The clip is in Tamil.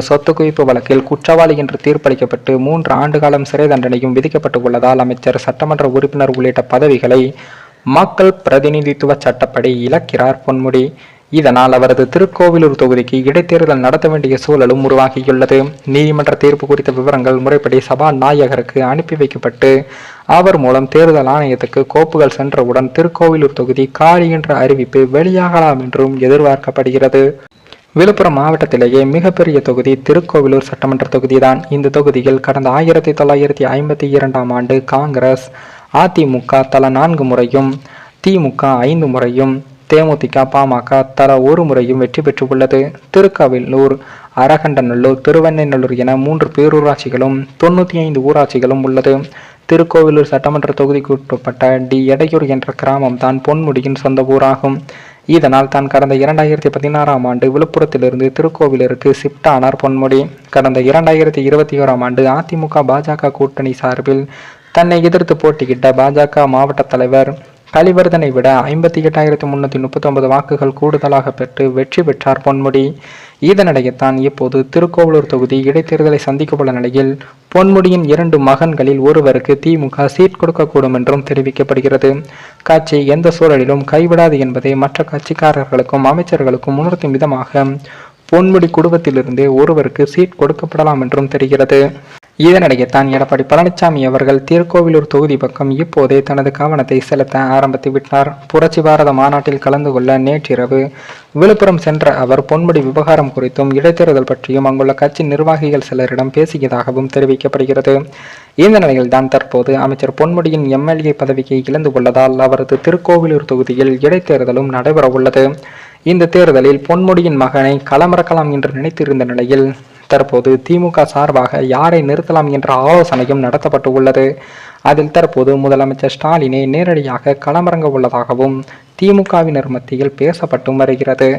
சொத்து குவிப்பு வழக்கில் குற்றவாளி என்று தீர்ப்பளிக்கப்பட்டு 3 ஆண்டு காலம் சிறை தண்டனையும் விதிக்கப்பட்டு உள்ளதால் அமைச்சர், சட்டமன்ற உறுப்பினர் உள்ளிட்ட பதவிகளை மக்கள் பிரதிநிதித்துவ சட்டப்படி இழக்கிறார் பொன்முடி. இதனால் அவரது திருக்கோவிலூர் தொகுதிக்கு இடைத்தேர்தல் நடத்த வேண்டிய சூழலும் உருவாகியுள்ளது. நீதிமன்ற தீர்ப்பு குறித்த விவரங்கள் முறைப்படி சபாநாயகருக்கு அனுப்பி வைக்கப்பட்டு அவர் மூலம் தேர்தல் ஆணையத்துக்கு கோப்புகள் சென்றவுடன் திருக்கோவிலூர் தொகுதி காலி என்ற அறிவிப்பு வெளியாகலாம் என்றும் எதிர்பார்க்கப்படுகிறது. விழுப்புரம் மாவட்டத்திலேயே மிகப்பெரிய தொகுதி திருக்கோவிலூர் சட்டமன்ற தொகுதிதான். இந்த தொகுதியில் கடந்த 1952ஆம் ஆண்டு காங்கிரஸ், அதிமுக தலா 4 முறையும், திமுக 5 முறையும், தேமுதிக, பாமக தலா 1 முறையும் வெற்றி பெற்றுள்ளது. திருக்கோவிலூர், அரகண்டநல்லூர், திருவெண்ணெய்நல்லூர் என 3 பேரூராட்சிகளும் 95 ஊராட்சிகளும் உள்ளது. திருக்கோவிலூர் சட்டமன்ற தொகுதிக்குட்பட்ட டி. எடையூர் என்ற கிராமம் தான் பொன்முடியின் சொந்த ஊராகும். இதனால் தான் கடந்த 2016ஆம் ஆண்டு விழுப்புரத்திலிருந்து திருக்கோவிலூருக்கு ஷிப்ட் ஆனார் பொன்முடி. கடந்த 2021ஆம் ஆண்டு அதிமுக, பாஜக கூட்டணி சார்பில் தன்னை எதிர்த்து போட்டியிட்ட பாஜக மாவட்ட தலைவர் கலிவர்தனை விட 58,339 வாக்குகள் கூடுதலாக பெற்று வெற்றி பெற்றார் பொன்முடி. இதனிடையேத்தான் இப்போது திருக்கோவிலூர் தொகுதி இடைத்தேர்தலை சந்திக்கவுள்ள நிலையில் பொன்முடியின் 2 மகன்களில் ஒருவருக்கு திமுக சீட் கொடுக்கக்கூடும் என்றும் தெரிவிக்கப்படுகிறது. கட்சி எந்த சூழலிலும் கைவிடாது என்பதை மற்ற கட்சிக்காரர்களுக்கும் அமைச்சர்களுக்கும் உணர்த்தும் விதமாக பொன்முடி குடும்பத்திலிருந்தே ஒருவருக்கு சீட் கொடுக்கப்படலாம் என்றும் தெரிகிறது. இதனிடையே தான் எடப்பாடி பழனிசாமி அவர்கள் திருக்கோவிலூர் தொகுதி பக்கம் இப்போதே தனது கவனத்தை செலுத்த ஆரம்பித்து விட்டார். புரட்சி பாரத மாநாட்டில் கலந்து கொள்ள நேற்றிரவு விழுப்புரம் சென்ற அவர் பொன்முடி விவகாரம் குறித்தும் இடைத்தேர்தல் பற்றியும் அங்குள்ள கட்சி நிர்வாகிகள் சிலரிடம் பேசியதாகவும் தெரிவிக்கப்படுகிறது. இந்த நிலையில் தான் தற்போது அமைச்சர் பொன்முடியின் எம்எல்ஏ பதவியை இழந்து உள்ளதால் அவரது திருக்கோவிலூர் தொகுதியில் இடைத்தேர்தலும் நடைபெற உள்ளது. இந்த தேர்தலில் பொன்முடியின் மகனை களமிறக்கலாம் என்று நினைத்திருந்த நிலையில் தற்போது திமுக சார்பாக யாரை நிறுத்தலாம் என்ற ஆலோசனையும் நடத்தப்பட்டு உள்ளது. அதில் தற்போது முதலமைச்சர் ஸ்டாலினை நேரடியாக களமிறங்க உள்ளதாகவும் திமுகவினர் மத்தியில் பேசப்பட்டு வருகிறது.